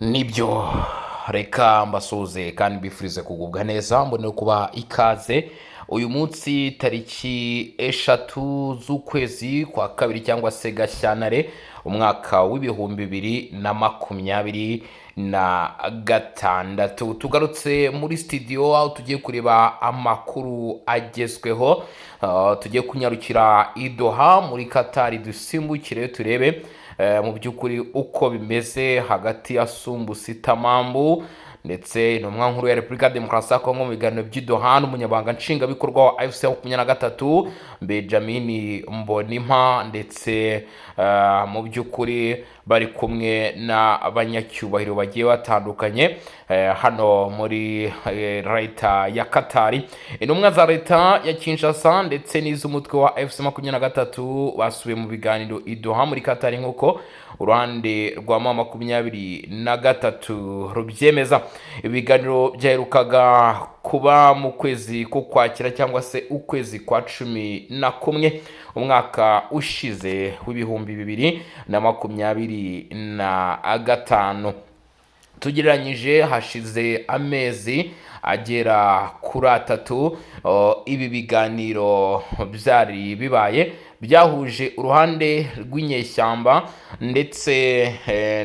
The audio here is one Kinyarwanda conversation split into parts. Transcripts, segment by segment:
nibyo reka mbasuhuze kandi mbifurize kugubwa neza mbone kuba ikaze uyu munsi tariki eshatu z'ukwezi kwa kabiri cyangwa se Gashyantare umwaka w'ibihumbi bibiri na makumyabiri na gatandatu tugarutse muri studio aho tugiye kureba amakuru agezweho. Tugiye kunyarukira i Doha muri Qatar dusimbukire turebe mu by'ukuri uko bimeze hagati ya Sumbusi Tamambu ndetse intumwa nkuru ya Repubulika ya Demokarasi ya Kongo mu biganiro by'i Doha n'umunyamabanga nshingwabikorwa wa AFC 23 Benjamin Mbonimpa ndetse mu by'ukuri bari kumwe n'abanyacyubahiro bagiye batandukanye hano muri leta ya Qatar. Intumwa za leta ya Kinshasa ndetse n'iz'umutwe wa AFC 23 basubiye mu biganiro i Doha muri Qatar nk'uko uruhande rwa M23 rubyemeza. Ibiganiro byaherukaga kuba mu kwezi ko Kwakira cyangwa se ukwezi kwa 11 umwaka ushize w'ibihumbi bibiri na makumyabiri na gatanu. Tugereranyije hashize amezi agera kuri 3 ibi biganiro byari bibaye byahuje uruhande rw'inyeshyamba ndetse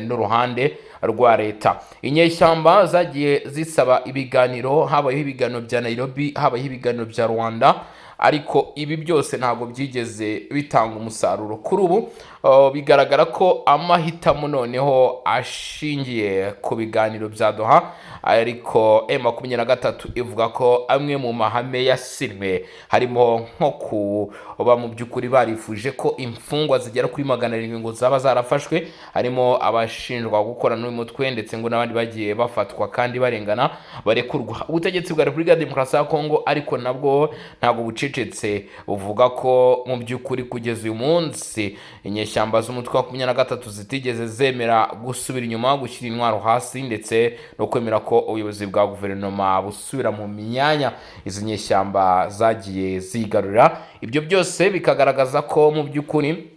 n'uruhande rwa leta. Inyeshyamba zagiye zisaba ibiganiro, habayeho ibiganiro bya Nairobi, habayeho ibiganiro bya Rwanda, ariko ibi byose ntabwo byigeze bitanga umusaruro. Kuri ubu bigaragara ko amahitamo noneho ashingiye ku biganiro bya Doha, ariko M23 ivuga ko amwe mu mahame yasinwe harimo nko kuba mu by'ukuri barifuje ko imfungwa zigera kuri 700 ngo zaba zarafashwe, harimo abashinjwa gukora n'uyu mutwe ndetse ngo n'abandi bagiye bafatwa kandi barengana barekurwa. Ubutegetsi bwa Repubulika ya Demokarasi ya Kongo ariko nabwo ntabwo bucecetse, buvuga ko mu by'ukuri kugeza uyu munsi inyeshyamba z'umutwe wa 23 zitigeze zemera gusubira inyuma, gushyira intwaro hasi ndetse no kwemera ko ubuyobozi bwa guverinoma busubira mu myanya izi nyeshyamba zagiye zigarurira. Ibyo byose bikagaragaza ko mu by'ukuri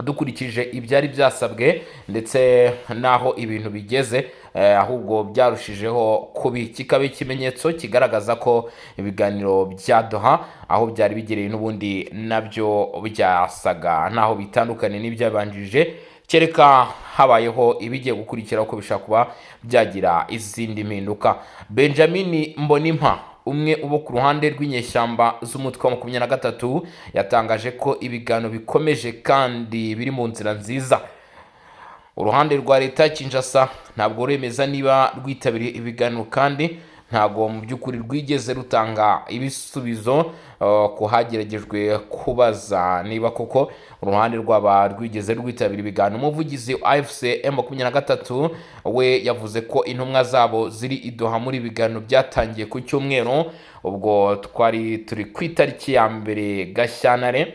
dukurikije ibyari byasabwe ndetse naho ibintu bigeze, ahubwo byarushijeho kubi. Kikaba ikimenyetso kigaragaza ko ibiganiro bya Doha aho byari bigereye n'ubundi nabyo byasaga naho bitandukanye n'ibyabanjije, kereka habayeho ibigiye gukurikira ko bishaka kuba byagira izindi mpinduka. Benjamin Mbonimpa, umwe ubo ku ruhande rw'inyeshyamba z'umutwe wa 23, yatangaje ko ibiganiro bikomeje kandi biri mu nzira nziza. Uruhande rwa leta ya Kinshasa ntabwo remeza niba rwitabiriye ibiganiro kandi ntabwo mu by'ukuri rwigeze rutanga ibisubizo ko hageragejwe kubaza niba koko uruhande rwaba rwigeze rwitabira ibiganiro. Umuvugizi wa AFC M23 we yavuze ko intumwa zabo ziri i Doha muri ibiganiro byatangiye ku cyumweru, ubwo twari turi ku itariki ya 1 Gashyantare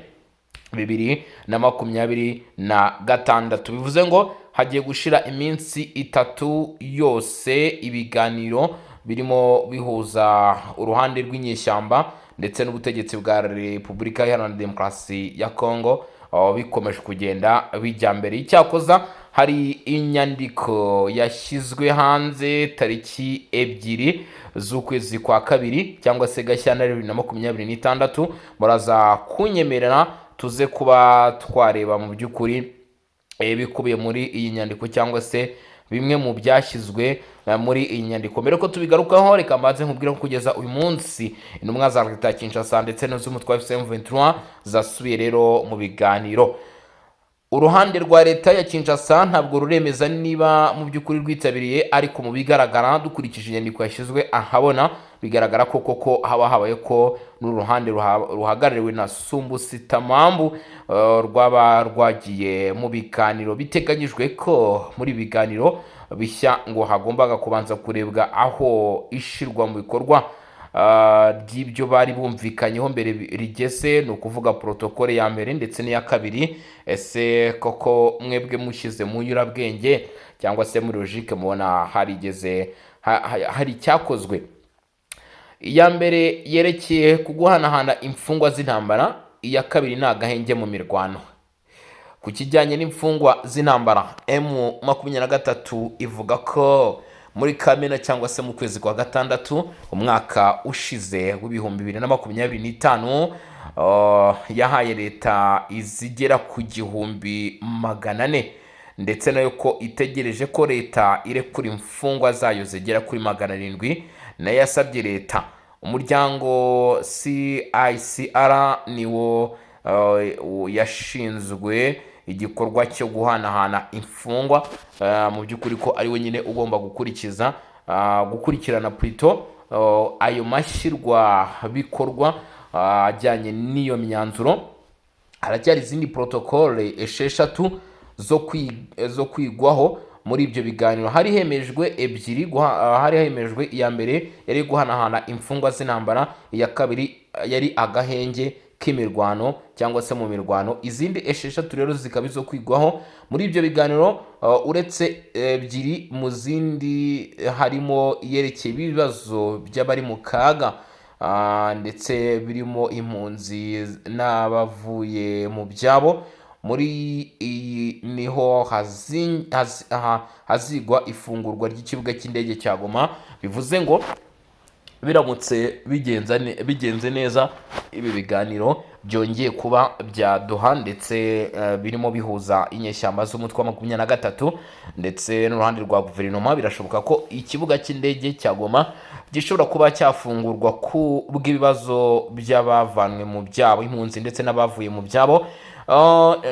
2026. Bivuze ngo hagiye gushira iminsi 3 yose ibiganiro birimo bihuza uruhande rw'inyeshyamba ndetse n'ubutegetsi bwa Repubulika Iharanira Demokarasi ya Kongo bikomeje kugenda bijya mbere. Icyakoza hari inyandiko yashyizwe hanze tariki 2 z'ukwezi kwa kabiri cyangwa se Gashyantare 2026. Muraza kunyemerera tuze kuba twareba mu by'ukuri bikubiye muri iyi nyandiko cyangwa se bimwe mu byashyizwe muri iyi nyandiko. Mbere ko tubigarukaho, reka mbanze nkubwira ko kugeza uyu munsi intumwa za leta ya Kinshasa ndetse n'iz'umutwe wa M23 zasubiye rero mu biganiro. Uruhande rwa leta ya Kinshasa ntabwo ruremeza niba mu by'ukuri rwitabiriye, ariko mu bigaragara dukurikije inyandiko yashyizwe ahabona bigaragara ko koko habaye ko n'uruhande ruhagarariwe na Sumbusi Tamambu rwaba rwagiye mu biganiro. Biteganyijwe ko muri biganiro bishya ngo hagombaga kubanza kurebwa aho ishirwa mu bikorwa ry'ibyo bari bumvikanyeho mbere rigeze, ni ukuvuga protokole ya mbere ndetse n'iya kabiri. Ese koko mwebwe mushyize mu nyurabwenge cyangwa se muri logique mubona harigeze hari cyakozwe? Iya mbere yerekeye kuguhanahana imfungwa z'intambara, iya kabiri ni agahenge mu mirwano. Ku kijyanye n'imfungwa z'intambara, M23 ivuga ko muri Kamena cyangwa se mu kwezi kwa gatandatu umwaka ushize w'ibihumbi 2025 yahaye leta izigera ku 400 ndetse nayo ko itegereje ko leta irekura imfungwa zayo zigera kuri 700. nayo yasabye leta. Umuryango CICR niwo yashinzwe igikorwa cyo guhanahana imfungwa, mu by'ukuri ko ari we nyine ugomba gukurikirana plutôt ayo mashyirwa bikorwa ajyanye n'iyo myanzuro. Haracyari izindi protocole 6 zo kwigwaho muri ibyo biganiro. Hari hemejwe ebyiri, hari hemejwe iya mbere yari guhanahana imfungwa z'intambara, iya kabiri yari agahenge k'imirwano cyangwa se mu mirwano. Izindi 6 rero zikaba izo kwigwaho muri ibyo biganiro. Uretse ebyiri mu zindi harimo yerekeye ibibazo by'abari mu kaga ndetse birimo impunzi n'abavuye mu byabo. Muri iyi niho hazigwa ifungurwa ry'ikibuga cy'indege cya Goma. Bivuze ngo biramutse bigenze neza, ibi biganiro byongeye kuba byaduha ndetse birimo bihuza inyeshyamba z'umutwe wa 23 ndetse n'uruhande rwa guverinoma, birashoboka ko ikibuga cy'indege cya Goma gishobora kuba cyafungurwa ku bw'ibibazo by'abavanwe mu byabo, impunzi ndetse n'abavuye mu byabo.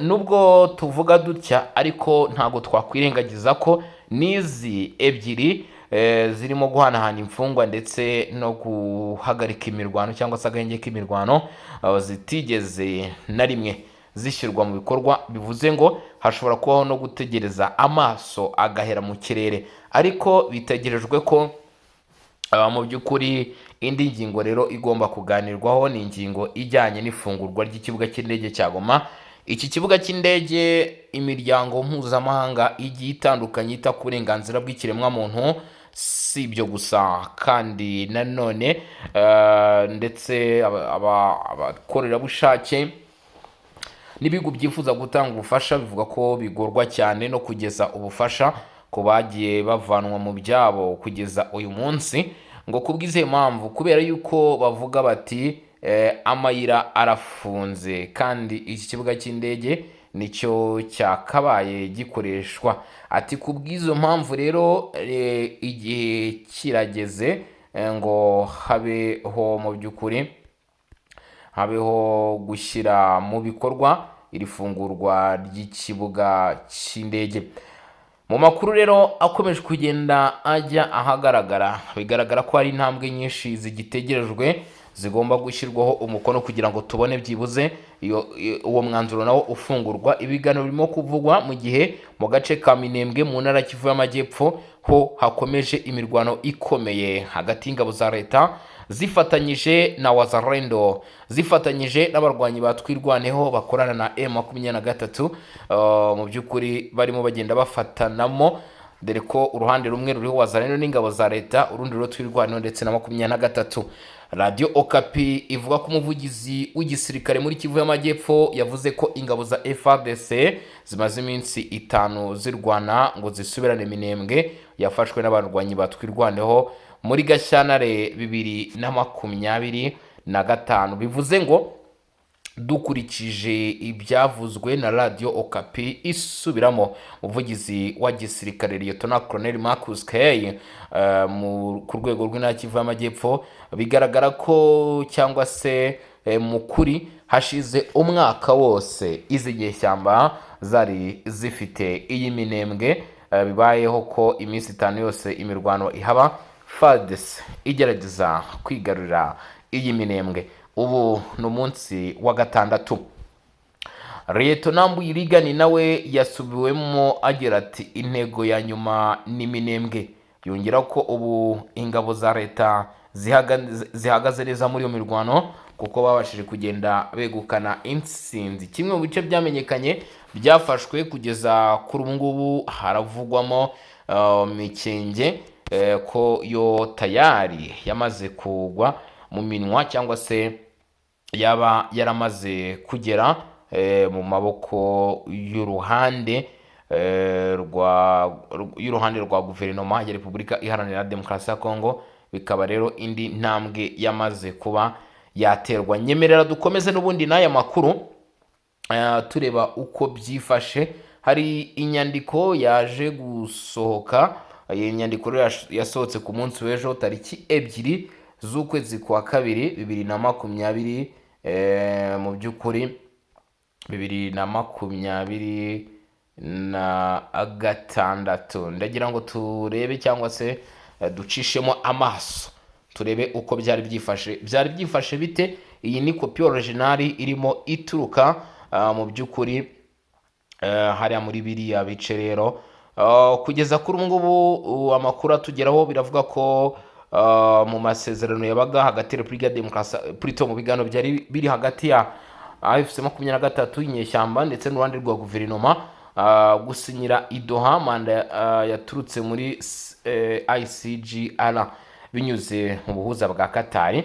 Nubwo tuvuga dutya ariko ntago twakwirengagiza ko nizi ebyiri zirimo guhanahana imfungwa ndetse no guhagarika imirwano cyangwa se agahenge k'imirwano zitigeze na rimwe zishyirwa mu bikorwa. Bivuze ngo hashobora kubaho no gutegereza amaso agahera mu kirere, ariko bitegerejwe ko mu by'ukuri indi ngingo rero igomba kuganirwaho ni ingingo ijyanye n'ifungurwa ry'ikibuga cy'indege cya Goma. Iki kibuga cy'indege, imiryango mpuzamahanga igiye itandukanye yita ku burenganzira bw'ikiremwamuntu, si ibyo gusa kandi nanone ndetse abakorerabushake n'ibihugu byifuza gutanga ubufasha bivuga ko bigorwa cyane no kugeza ubufasha ku bagiye bavanwa mu byabo kugeza uyu munsi. Ngo kubw'izo mpamvu, kubera yuko bavuga bati amayira arafunze kandi iki kibuga cy'indege nicyo cyakabaye gikoreshwa. Ati kubw'izo mpamvu rero igihe kirageze ngo habeho mu by'ukuri gushyira mu bikorwa iri fungurwa ry'ikibuga cy'indege. Mu makuru rero akomeje kugenda ajya ahagaragara, bigaragara ko hari intambwe nyinshi zigitegerejwe zigomba gushyirwaho umukono kugira ngo tubone byibuze uwo mwanzuro nawo ufungurwa. Ibiganiro birimo kuvugwa mu gihe mu gace ka Minembwe mu ntara Kivu y'Amajyepfo ho hakomeje imirwano ikomeye hagati y'ingabo za leta zifatanyije na Wazalendo, zifatanyije n'abarwanyi batwirwaneho bakorana na M23. Mu by'ukuri barimo bagenda bafatanamo, dore ko uruhande rumwe ruriho Wazalendo n'ingabo za leta, urundi ruriho twirwaneho ndetse na 23. Radio Okapi ivuga ko umuvugizi w'igisirikare muri Kivu y'Amajyepfo yavuze ko ingabo za FARDC zimaze iminsi 5 zirwana ngo zisubirane Minembwe yafashwe n'abarwanyi batwirwaneho muri Gashyantare 2025. Bivuze ngo dukurikije ibyavuzwe na Radio Okapi isubiramo, umuvugizi wa gisirikare Lieutenant Colonel Marcus K ku rwego rw'intara Kivu y'Amajyepfo, bigaragara ko cyangwa se mu kuri hashize umwaka wose izi nyeshyamba zari zifite iyi Minembwe. Bibayeho ko iminsi 5 yose imirwano ihaba, FARDC igerageza kwigarurira iyi Minembwe. Ubu no munsi wa gatandatu. Lieutenant Mbuyirigani nawe yasubiwemo agira ati intego ya nyuma ni Minembwe. Yongera ko ubu ingabo za leta zihagaze neza muri iyo mirwano kuko babashije kugenda begukana intsinzi. Kimwe mu bice byamenyekanye byafashwe kugeza kuri ubu ngubu haravugwamo Mikenge ko yo tayari yamaze kugwa mu minwa cyangwa se yaba yaramaze kugera mu maboko y'uruhande rwa guverinoma ya Repubulika Iharanira Demokarasi ya Kongo. Bikaba rero indi ntambwe yamaze kuba yaterwa. Nyemerera dukomeze n'ubundi n'aya makuru tureba uko byifashe. Hari inyandiko yaje gusohoka, iyi nyandiko yasohotse ku munsi w'ejo tariki 2 z'ukwezi kwa kabiri 2020, mu by'ukuri 2026. Ndagira ngo turebe cyangwa se ducishemo amaso turebe uko byari byifashe bite. Iyi ni kopi originali irimo ituruka mu by'ukuri hariya muri biriya bice rero. Kugeza kuri ubu ngubu amakuru atugeraho biravuga ko mu masezerano yabaga hagati ya Repubulika ya Demokarasi mu biganiro byari biri hagati ya AFC 23 inyeshyamba ndetse n'uruhande rwa guverinoma gusinyira i Doha manda yaturutse muri ICGR binyuze mu buhuza bwa Qatar.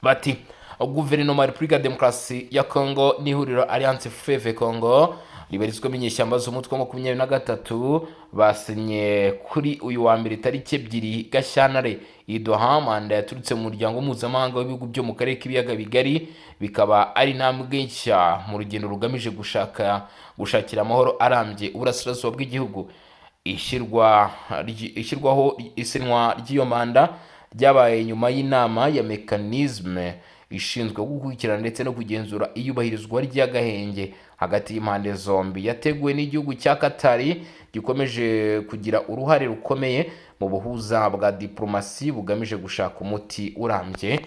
Bati guverinoma ya Repubulika ya Demokarasi ya Kongo n'ihuriro Alliance Fleuve Congo ribarizwamo inyeshyamba z'umutwe wa 23 basinye kuri uyu wa mbere tariki 2 Gashyantare i Doha manda yaturutse mu muryango mpuzamahanga w'ibihugu byo mu karere k'ibiyaga bigari. Bikaba ari intambwe nshya mu rugendo rugamije gushakira amahoro arambye uburasirazuba bw'igihugu. Ishyirwaho isinwa ry'iyo manda ryabaye nyuma y'inama ya mekanisme ishinzwe gukurikirana ndetse no kugenzura iyubahirizwa ry'agahenge hagati y'impande zombi, yateguwe n'igihugu cya Qatar gikomeje kugira uruhare rukomeye mu buhuza bwa diplomasi bugamije gushaka umuti urambye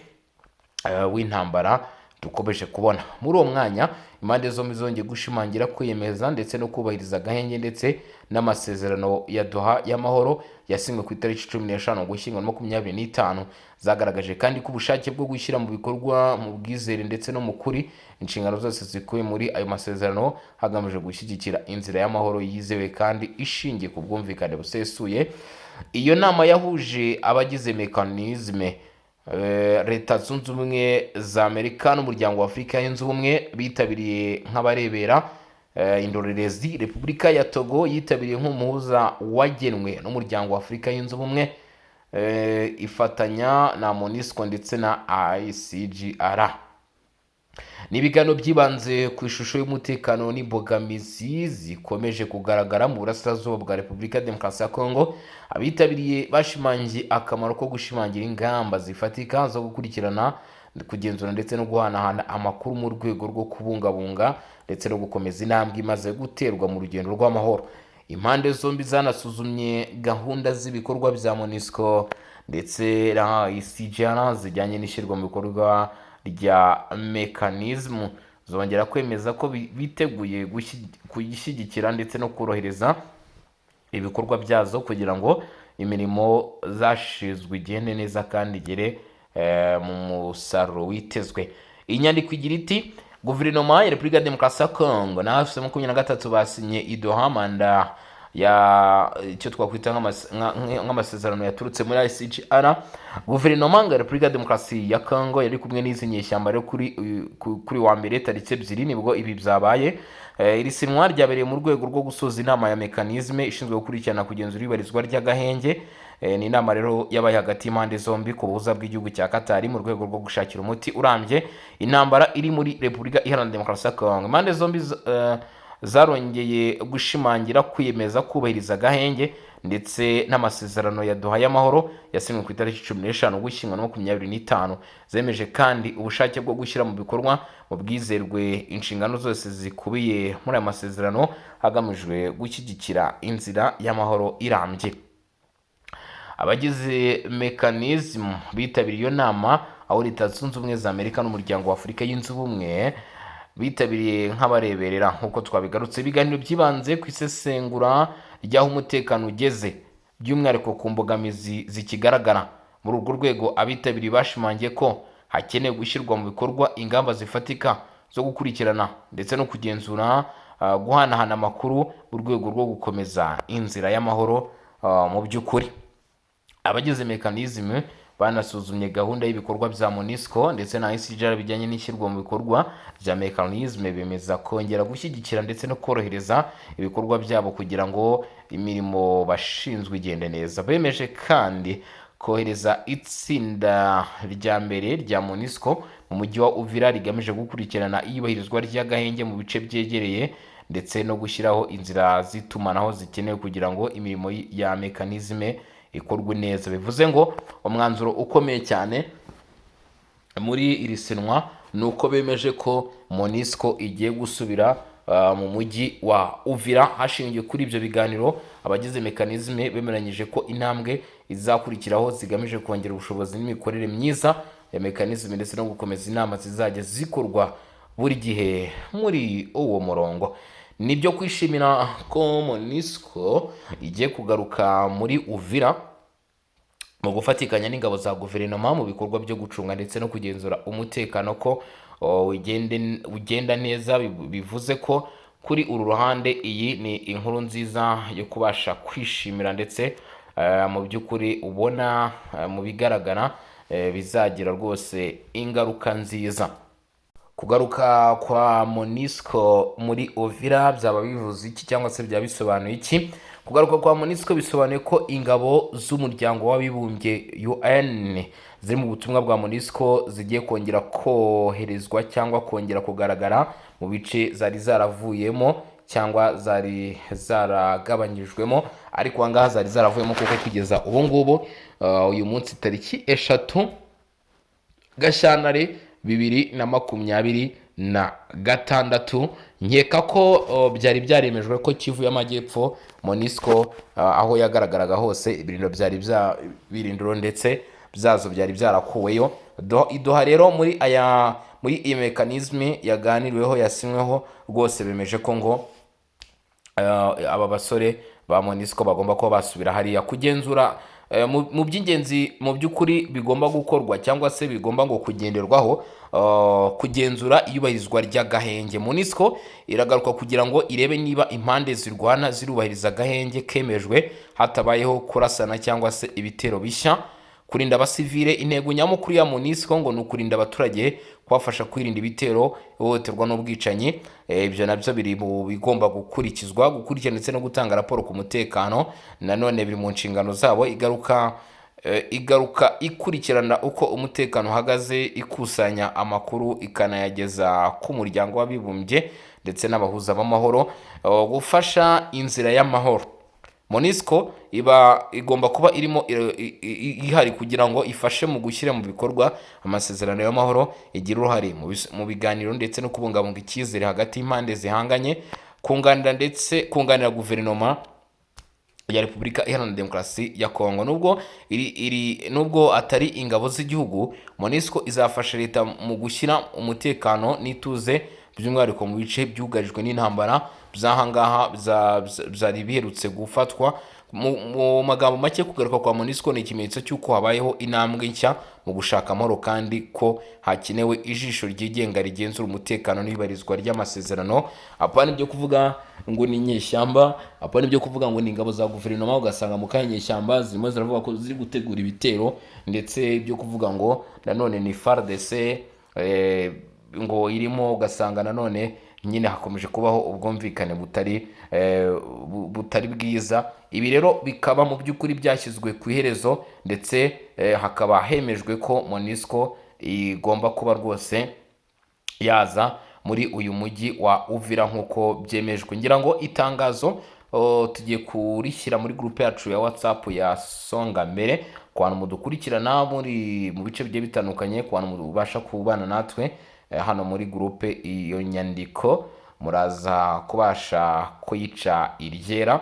w'intambara dukomeje kubona. Muri uwo mwanya impande zombi zongeye gushimangira kwiyemeza ndetse no kubahiriza agahenge ndetse n'amasezerano ya Doha y'amahoro yasinywe ku itariki 15 Ugushyingo 2025. Zagaragaje kandi ko ubushake bwo gushyira mu bikorwa mu bwizere ndetse no mu kuri inshingano zose zikubiye muri ayo masezerano hagamije gushyigikira inzira y'amahoro yizewe kandi ishingiye ku bwumvikane busesuye. Iyo nama yahuje abagize mekanisme Leta Zunze Ubumwe za Amerika n'umuryango wa Afurika yunze ubumwe bitabiriye nk'abarebera indorerezi. Repubulika ya Togo yitabiriye nk'umuhuza wagenwe n'umuryango wa Afurika yunze ubumwe ifatanya na MONUSCO ndetse na ICGR. N'ibiganiro byibanze ku ishusho y'umutekano n'imbogamizi zikomeje kugaragara mu burasirazuba bwa Repubulika ya Demokarasi ya Kongo. Abitabiriye bashimangiye akamaro ko gushimangira ingamba zifatika zo gukurikirana, kugenzura ndetse no guhanahana amakuru mu rwego rwo kubungabunga ndetse no gukomeza intambwe imaze guterwa mu rugendo rw'amahoro. Impande zombi zanasuzumye gahunda z'ibikorwa bya MONUSCO ndetse na ICGR zijyanye n'ishyirwa mu bikorwa rya mekanismu. Zongera kwemeza ko biteguye kuyishyigikira ndetse no korohereza ibikorwa byazo kugira ngo imirimo zashizwe igende neza kandi igere mu musaruro witezwe. Inyandiko igira iti guverinoma ya Repubulika ya Demokarasi ya Kongo na AFC 23 basinye i Doha manda ya icyo twakwita nk'amasezerano yaturutse muri ICGR. Guverinoma ya Repubulika ya Demokarasi ya Kongo yari kumwe n'izi nyeshyamba rero kuri wa mbere tariki 2 nibwo ibi byabaye. Iri sinwa ryabereye mu rwego rwo gusoza inama ya mekanisme ishinzwe gukurikirana kugenzura ibarizwa ry'agahenge. Ni inama rero yabaye hagati y'impande zombi ku buhuza bw'igihugu cya Qatar mu rwego rwo gushakira umuti urambye intambara iri muri Repubulika Iharanira Demokarasi ya Kongo. Impande zombi zarongeye gushimangira kwiyemeza kubahiriza agahenge ndetse n'amasezerano ya Doha y'amahoro yasinywe ku itariki 15 Ugushyingo 2025. Zemeje kandi ubushake bwo gushyira mu bikorwa mu bwizerwe inshingano zose zikubiye muri aya masezerano hagamijwe gushyigikira inzira y'amahoro irambye. Abagize mekanism bitabiriye iyo nama aho Leta Zunze Ubumwe za Amerika n'umuryango wa Afurika yunze ubumwe bitabiriye nk'abareberera. Nk'uko twabigarutse, ibiganiro byibanze ku isesengura ry'aho umutekano ugeze by'umwihariko ku mbogamizi zikigaragara. Muri urwo rwego abitabiriye bashimangiye ko hakenewe gushyirwa mu bikorwa ingamba zifatika zo gukurikirana ndetse no kugenzura guhanahana amakuru mu rwego rwo gukomeza inzira y'amahoro mu by'ukuri. Abagize mekanisme banasuzumye gahunda y'ibikorwa bya MONUSCO ndetse na ICGR bijyanye n'ishyirwa mu bikorwa bya mekanisme, bemeza kongera gushyigikira ndetse no korohereza ibikorwa byabo kugira ngo imirimo bashinzwe igende neza. Bemeje kandi kohereza itsinda rya mbere rya MONUSCO mu mujyi wa Uvira rigamije gukurikirana iyubahirizwa ry'agahenge mu bice byegereye ndetse no gushyiraho inzira z'itumanaho zikenewe kugira ngo imirimo ya mekanisme ikorwe neza. Bivuze ngo umwanzuro ukomeye cyane muri iri sinwa ni uko bemeje ko MONUSCO igiye gusubira mu mujyi wa Uvira. Hashingiwe kuri ibyo biganiro, abagize mekanisme bemeranyije ko intambwe izakurikiraho zigamije kongera ubushobozi n'imikorere myiza ya mekanisme ndetse no gukomeza inama zizajya zikorwa buri gihe muri uwo murongo. Nibyo kwishimira ko MONUSCO igiye kugaruka muri Uvira mu gufatikanya n'ingabo za guverinoma mu bikorwa byo gucunga ndetse no kugenzura umutekano ko ugenda neza. Bivuze ko kuri uru ruhande iyi ni inkuru nziza yo kubasha kwishimira ndetse mu by'ukuri ubona mu bigaragara bizagira rwose ingaruka nziza. Kugaruka kwa MONUSCO muri Uvira byaba bivuze iki cyangwa se byaba bisobanuye iki? Kugaruka kwa MONUSCO bisobanuye ko ingabo z'umuryango w'abibumbye UN ziri mu butumwa bwa MONUSCO zigiye kongera koherezwa cyangwa kongera kugaragara mu bice zari zaravuyemo cyangwa zari zaragabanyijwemo, ariko ahangaha zari zaravuyemo kuko kugeza ubu ngubu uyu munsi tariki 3 Gashyantare 2026 nkeka ko byari byaremejwe ko Kivu y'Amajyepfo MONUSCO aho yagaragaraga hose ibirindiro ndetse byazo byari byarakuweyo. Idoha rero muri iyi mekanisme yaganiriweho yasinyweho rwose bemeje ko ngo aba basore ba MONUSCO bagomba kuba basubira hariya kugenzura mu by'ingenzi mu by'ukuri bigomba gukorwa cyangwa se bigomba ngo kugenderwaho, kugenzura iyubahirizwa ry'agahenge. MONUSCO iragaruka kugira ngo irebe niba impande zirwana zirubahiriza agahenge kemejwe hatabayeho kurasana cyangwa se ibitero bishya. Kurinda abasivile, intego nyamukuru ya MONUSCO ngo ni ukurinda abaturage, kubafasha kwirinda ibitero, ihohoterwa n'ubwicanyi. Ibyo nabyo biri mu bigomba gukurikizwa, gukurikirana ndetse no gutanga raporo ku mutekano. Nanone biri mu nshingano zabo. Igaruka ikurikirana uko umutekano uhagaze, ikusanya amakuru ikanayageza ku muryango w'abibumbye ndetse n'abahuza b'amahoro, gufasha inzira y'amahoro. MONUSCO igomba kuba irimo ihari kugira ngo ifashe mu gushyira mu bikorwa amasezerano y'amahoro, igira uruhare mu biganiro ndetse no kubungabunga icyizere hagati y'impande zihanganye, kunganira guverinoma ya Repubulika Iharanira Demokarasi ya Kongo. Nubwo atari ingabo z'igihugu, MONUSCO izafasha leta mu gushyira umutekano n'ituze by'umwihariko mu bice byugarijwe n'intambara by'ahangaha byari biherutse gufatwa. Mu magambo make, kugaruka kwa MONUSCO ni ikimenyetso cy'uko habayeho intambwe nshya mu gushaka amahoro kandi ko hakenewe ijisho ryigenga rigenzura umutekano n'ibarizwa ry'amasezerano. Apana ibyo kuvuga ngo ni inyeshyamba, apana ibyo kuvuga ngo ni ingabo za guverinoma ugasanga mu kanya inyeshyamba zirimo ziravuga ko ziri gutegura ibitero, ndetse ibyo kuvuga ngo nanone ni FARDC ngo irimo, ugasanga nanone nyine hakomeje kubaho ubwumvikane butari bwiza. Ibi rero bikaba mu by'ukuri byashyizwe ku iherezo, ndetse hakaba hemejwe ko MONUSCO igomba kuba rwose yaza muri uyu mujyi wa Uvira nk'uko byemejwe. Ngira ngo itangazo tugiye kurishyira muri groupe yacu ya WhatsApp ya Songa Mbere, ku bantu mudukurikirana mu bice bigiye bitandukanye, ku bantu mubasha kubana natwe hano muri groupe. Iyo nyandiko muraza kubasha kuyica iryera,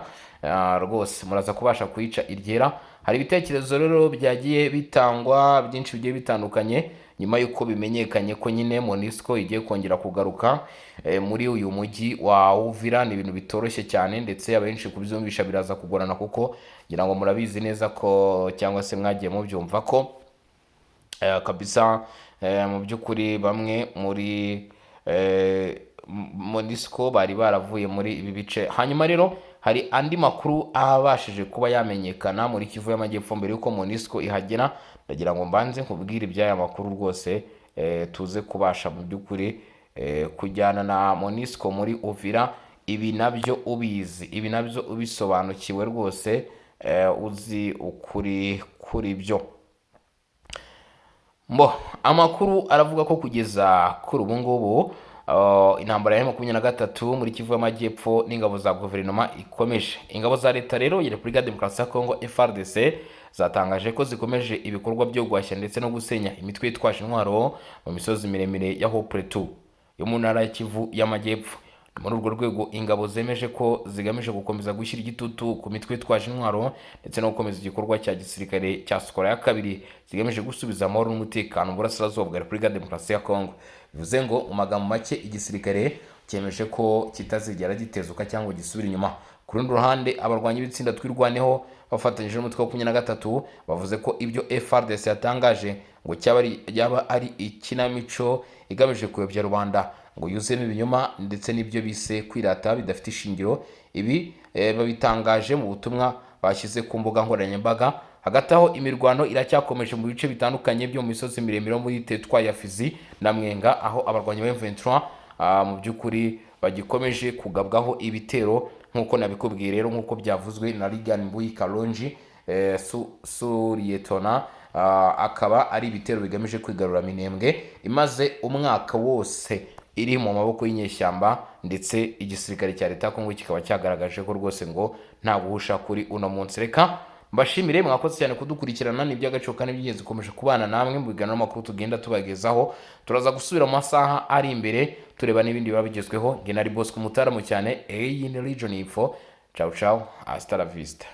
rwose muraza kubasha kuyica iryera. Hari ibitekerezo rero byagiye bitangwa byinshi bigiye bitandukanye nyuma y'uko bimenyekanye ko nyine MONUSCO igiye kongera kugaruka muri uyu mujyi wa Uvira. Ni ibintu bitoroshye cyane, ndetse abenshi kubyumvisha biraza kugorana kuko ngira ngo murabizi neza ko cyangwa se mwagiye mubyumva ko kabisa mu by'ukuri bamwe muri MONUSCO bari baravuye muri ibi bice. Hanyuma rero hari andi makuru abashije kuba yamenyekana muri Kivu y'Amajyepfo mbere yuko MONUSCO ihagera. Ndagira ngo mbanze nkubwire iby'aya makuru rwose, tuze kubasha mu by'ukuri kujyana na MONUSCO muri Uvira. Ibi nabyo ubizi, ibi nabyo ubisobanukiwe rwose, uzi ukuri kuri byo. Amakuru aravuga ko kugeza kuri ubu ngubu intambara ya M23 muri Kivu y'Amajyepfo n'ingabo za guverinoma ikomeje. Ingabo za leta rero ya Repubulika Demokarasi ya Kongo FARDC zatangaje ko zikomeje ibikorwa byo guhashya ndetse no gusenya imitwe yitwaje intwaro mu misozi miremire ya Haut Plateau yo mu ntara ya Kivu y'Amajyepfo. Muri urwo rwego ingabo zemeje ko zigamije gukomeza gushyira igitutu ku mitwe yitwaje intwaro ndetse no gukomeza igikorwa cya gisirikare cya Sokora ya kabiri zigamije gusubiza amahoro n'umutekano mu burasirazuba bwa Repubulika Demokarasi ya Kongo. Bivuze ngo mu magambo make igisirikare cyemeje ko kitazigera gitezuka cyangwa gisubira inyuma. Ku rundi ruhande abarwanyi b'itsinda twirwaneho bafatanyije n'umutwe wa 23 bavuze ko ibyo FARDC yatangaje ngo yaba ari ikinamico igamije kuyobya rubanda ngo yuzemo ibinyoma ndetse n'ibyo bise kwirata bidafite ishingiro. Ibi babitangaje mu butumwa bashyize ku mbuga nkoranyambaga. Hagati aho imirwano iracyakomeje mu bice bitandukanye byo mu misozi miremire muri Tetwa ya Fizi na Mwenga, aho abarwanyi ba M23 mu by'ukuri bagikomeje kugabwaho ibitero nk'uko nabikubwiye rero, nk'uko byavuzwe na Ligan Mbuyi Kalonji Suriyetona. Akaba ari ibitero bigamije kwigarura Minembwe imaze umwaka wose iri mu maboko y'inyeshyamba, ndetse igisirikare cya leta Kongo kikaba cyagaragaje ko rwose ngo nta guhusha kuri uno munsi. Reka mbashimire, mwakoze cyane kudukurikirana. Ni iby'agaciro kandi by'ingenzi komeje kubana namwe mu biganiro n'amakuru tugenda tubagezaho. Turaza gusubira mu masaha ari imbere tureba n'ibindi biba bigezweho. Nge nari Bosco Mutaramu cyane, iyi ni Region Info. Ciao ciao, hasta la vista.